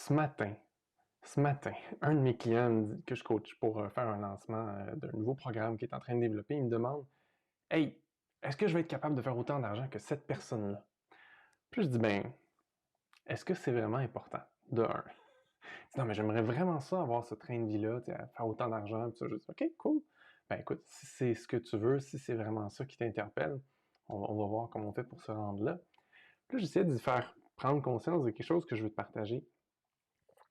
Ce matin, un de mes clients que je coach pour faire un lancement d'un nouveau programme qu'il est en train de développer, il me demande: Hey, est-ce que je vais être capable de faire autant d'argent que cette personne-là? Puis je dis: Ben, est-ce que c'est vraiment important? De un. Non, mais j'aimerais vraiment ça, avoir ce train de vie-là, faire autant d'argent. Puis ça, je dis: OK, cool. Ben écoute, si c'est ce que tu veux, si c'est vraiment ça qui t'interpelle, on va voir comment on fait pour se rendre là. Puis là, j'essaie de faire prendre conscience de quelque chose que je veux te partager.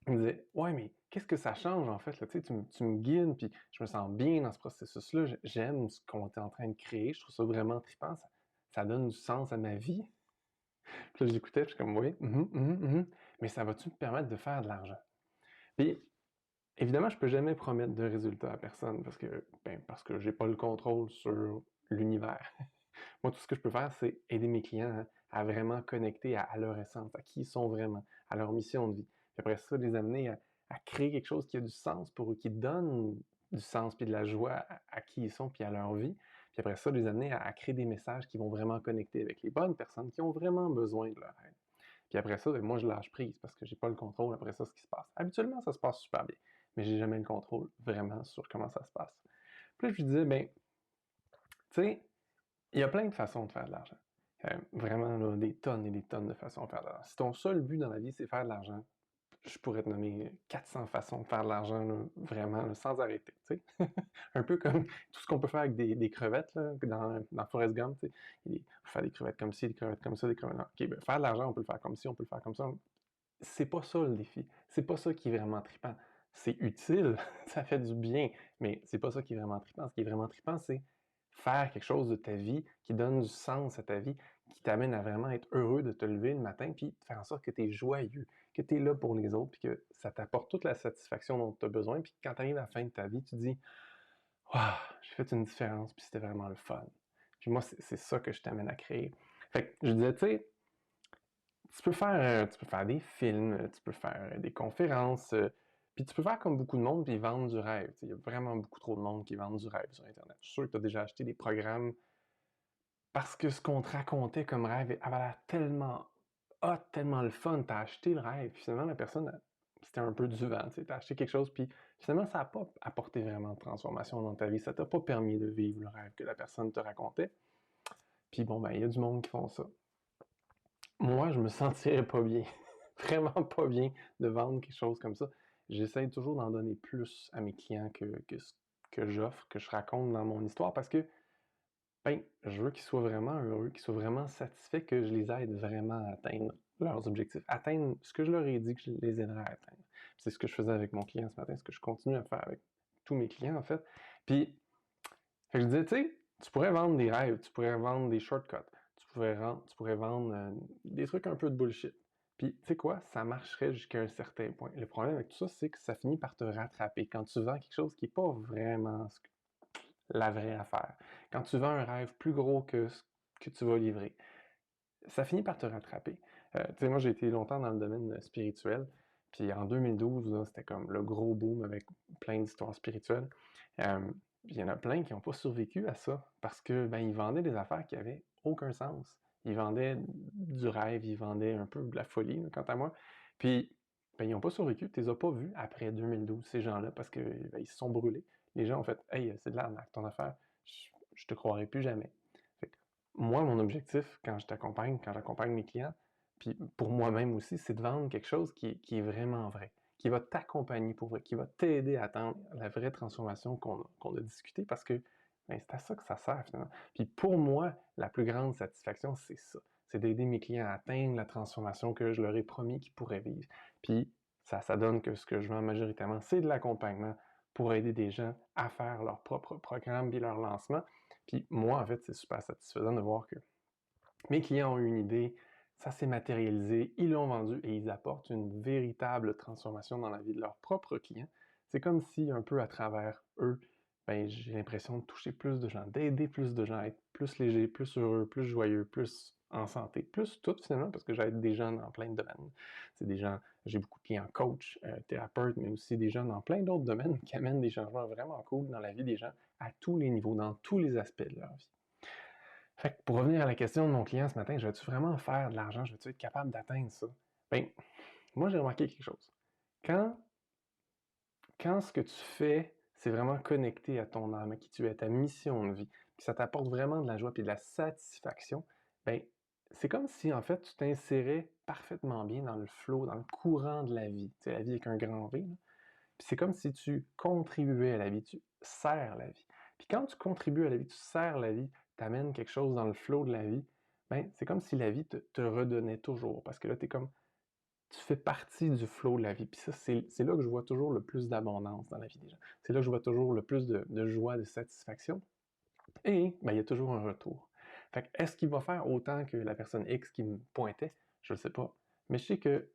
Il me disait: Ouais, mais qu'est-ce que ça change en fait? Là? Tu me guides, puis je me sens bien dans ce processus-là. J'aime ce qu'on est en train de créer. Je trouve ça vraiment trippant. Ça donne du sens à ma vie. Puis là, je l'écoutais, puis je suis comme: Oui, mais ça va-tu me permettre de faire de l'argent? Puis, évidemment, je peux jamais promettre de résultats à personne parce que j'ai pas le contrôle sur l'univers. Moi, tout ce que je peux faire, c'est aider mes clients à vraiment connecter à leur essence, à qui ils sont vraiment, à leur mission de vie. Puis après ça, les amener à créer quelque chose qui a du sens pour eux, qui donne du sens puis de la joie à qui ils sont puis à leur vie. Puis après ça, les amener à créer des messages qui vont vraiment connecter avec les bonnes personnes qui ont vraiment besoin de leur aide. Puis après ça, moi, je lâche prise parce que j'ai pas le contrôle après ça, ce qui se passe. Habituellement, ça se passe super bien, mais j'ai jamais le contrôle vraiment sur comment ça se passe. Puis là, je lui disais: tu sais, il y a plein de façons de faire de l'argent. Vraiment, là, des tonnes et des tonnes de façons de faire de l'argent. Si ton seul but dans la vie, c'est faire de l'argent, je pourrais te nommer 400 façons de faire de l'argent, là, vraiment, là, sans arrêter. Tu sais. Un peu comme tout ce qu'on peut faire avec des crevettes là, dans Forrest Gump. Tu sais. On peut faire des crevettes comme ci, des crevettes comme ça, des crevettes. Non. OK, ben, faire de l'argent, on peut le faire comme ci, on peut le faire comme ça. C'est pas ça le défi. C'est pas ça qui est vraiment trippant. C'est utile, ça fait du bien, mais c'est pas ça qui est vraiment trippant. Ce qui est vraiment trippant, c'est faire quelque chose de ta vie qui donne du sens à ta vie, qui t'amène à vraiment être heureux de te lever le matin, puis de faire en sorte que tu es joyeux, que tu es là pour les autres, puis que ça t'apporte toute la satisfaction dont tu as besoin, puis quand tu arrives à la fin de ta vie, tu te dis: Waouh, j'ai fait une différence, puis c'était vraiment le fun. Puis moi, c'est ça que je t'amène à créer. Fait que je disais, tu sais, tu peux faire des films, tu peux faire des conférences, puis tu peux faire comme beaucoup de monde puis vendre du rêve. Il y a vraiment beaucoup trop de monde qui vendent du rêve sur Internet. Je suis sûr que tu as déjà acheté des programmes parce que ce qu'on te racontait comme rêve avait l'air tellement hot, tellement le fun. Tu as acheté le rêve, puis finalement, la personne, c'était un peu du vent. Tu as acheté quelque chose, puis finalement, ça n'a pas apporté vraiment de transformation dans ta vie. Ça t'a pas permis de vivre le rêve que la personne te racontait. Puis bon, ben, il y a du monde qui font ça. Moi, je me sentirais pas bien, vraiment pas bien de vendre quelque chose comme ça. J'essaie toujours d'en donner plus à mes clients que ce que j'offre, que je raconte dans mon histoire parce que je veux qu'ils soient vraiment heureux, qu'ils soient vraiment satisfaits, que je les aide vraiment à atteindre leurs objectifs, atteindre ce que je leur ai dit que je les aiderais à atteindre. C'est ce que je faisais avec mon client ce matin, ce que je continue à faire avec tous mes clients en fait. Puis, je disais, tu sais, tu pourrais vendre des rêves, tu pourrais vendre des shortcuts, tu pourrais vendre des trucs un peu de bullshit. Puis, tu sais quoi, ça marcherait jusqu'à un certain point. Le problème avec tout ça, c'est que ça finit par te rattraper quand tu vends quelque chose qui n'est pas vraiment la vraie affaire. Quand tu vends un rêve plus gros que ce que tu vas livrer, ça finit par te rattraper. Tu sais, moi, j'ai été longtemps dans le domaine spirituel, puis en 2012, là, c'était comme le gros boom avec plein d'histoires spirituelles. Puis il y en a plein qui n'ont pas survécu à ça, parce que ils vendaient des affaires qui avaient aucun sens. Ils vendaient du rêve, ils vendaient un peu de la folie, là, quant à moi. Puis, ils n'ont pas survécu. Tu les as pas vus après 2012, ces gens-là, parce que ils se sont brûlés. Les gens ont fait: Hey, c'est de l'arnaque, ton affaire. Je te croirai plus jamais. Fait que moi, mon objectif, quand j'accompagne mes clients, puis pour moi-même aussi, c'est de vendre quelque chose qui est vraiment vrai, qui va t'accompagner pour vrai, qui va t'aider à atteindre la vraie transformation qu'on a discutée, parce que c'est à ça que ça sert finalement. Puis pour moi, la plus grande satisfaction, c'est ça. C'est d'aider mes clients à atteindre la transformation que je leur ai promis qu'ils pourraient vivre. Puis ça donne que ce que je vends majoritairement, c'est de l'accompagnement pour aider des gens à faire leur propre programme puis leur lancement. Puis moi, en fait, c'est super satisfaisant de voir que mes clients ont eu une idée, ça s'est matérialisé, ils l'ont vendu et ils apportent une véritable transformation dans la vie de leurs propres clients. C'est comme si, un peu à travers eux, j'ai l'impression de toucher plus de gens, d'aider plus de gens à être plus légers, plus heureux, plus joyeux, plus en santé, plus tout finalement, parce que j'aide des gens dans plein de domaines. C'est des gens, j'ai beaucoup de clients coachs, thérapeutes, mais aussi des gens dans plein d'autres domaines qui amènent des changements vraiment cool dans la vie des gens à tous les niveaux, dans tous les aspects de leur vie. Fait que pour revenir à la question de mon client ce matin, je vais-tu vraiment faire de l'argent? Je vais-tu être capable d'atteindre ça? Ben, moi, j'ai remarqué quelque chose. Quand quand ce que tu fais, c'est vraiment connecté à ton âme, à qui tu es, à ta mission de vie, puis ça t'apporte vraiment de la joie puis de la satisfaction, ben, c'est comme si, en fait, tu t'insérais parfaitement bien dans le flow, dans le courant de la vie. Tu sais, la vie avec un grand V, là. Puis c'est comme si tu contribuais à la vie, tu sers la vie. Puis quand tu contribues à la vie, tu sers la vie, tu amènes quelque chose dans le flow de la vie, ben, c'est comme si la vie te redonnait toujours. Parce que là, tu fais partie du flow de la vie. Puis ça, c'est là que je vois toujours le plus d'abondance dans la vie des gens. C'est là que je vois toujours le plus de joie, de satisfaction. Et ben, il y a toujours un retour. Fait que, est-ce qu'il va faire autant que la personne X qui me pointait? Je ne sais pas. Mais je sais que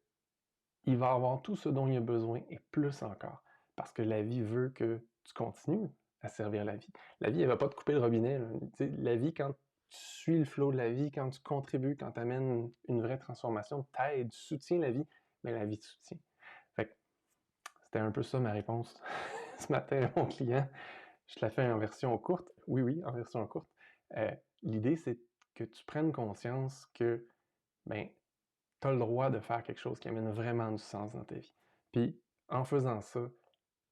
il va avoir tout ce dont il a besoin et plus encore. Parce que la vie veut que tu continues à servir la vie. La vie, elle ne va pas te couper le robinet, là. Tu sais, la vie, quand tu suis le flot de la vie, quand tu contribues, quand tu amènes une vraie transformation, t'aides, tu soutiens la vie, mais la vie te soutient. Fait que c'était un peu ça ma réponse ce matin à mon client. Je te la fais en version courte. Oui, oui, en version courte. Euh, L'idée, c'est que tu prennes conscience que ben, tu as le droit de faire quelque chose qui amène vraiment du sens dans ta vie. Puis, en faisant ça,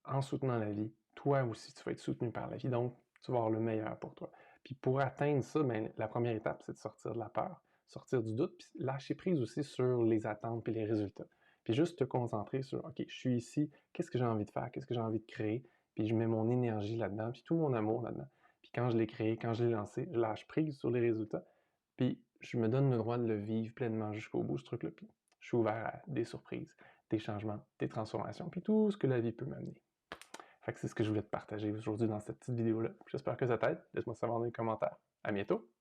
en soutenant la vie, toi aussi, tu vas être soutenu par la vie. Donc, tu vas avoir le meilleur pour toi. Puis, pour atteindre ça, ben, la première étape, c'est de sortir de la peur, sortir du doute, puis lâcher prise aussi sur les attentes puis les résultats. Puis, juste te concentrer sur, OK, je suis ici, qu'est-ce que j'ai envie de faire, qu'est-ce que j'ai envie de créer, puis je mets mon énergie là-dedans, puis tout mon amour là-dedans. Puis, quand je l'ai créé, quand je l'ai lancé, je lâche prise sur les résultats, puis je me donne le droit de le vivre pleinement jusqu'au bout, ce truc-là. Puis je suis ouvert à des surprises, des changements, des transformations, puis tout ce que la vie peut m'amener. Fait que c'est ce que je voulais te partager aujourd'hui dans cette petite vidéo-là. J'espère que ça t'aide. Laisse-moi savoir dans les commentaires. À bientôt!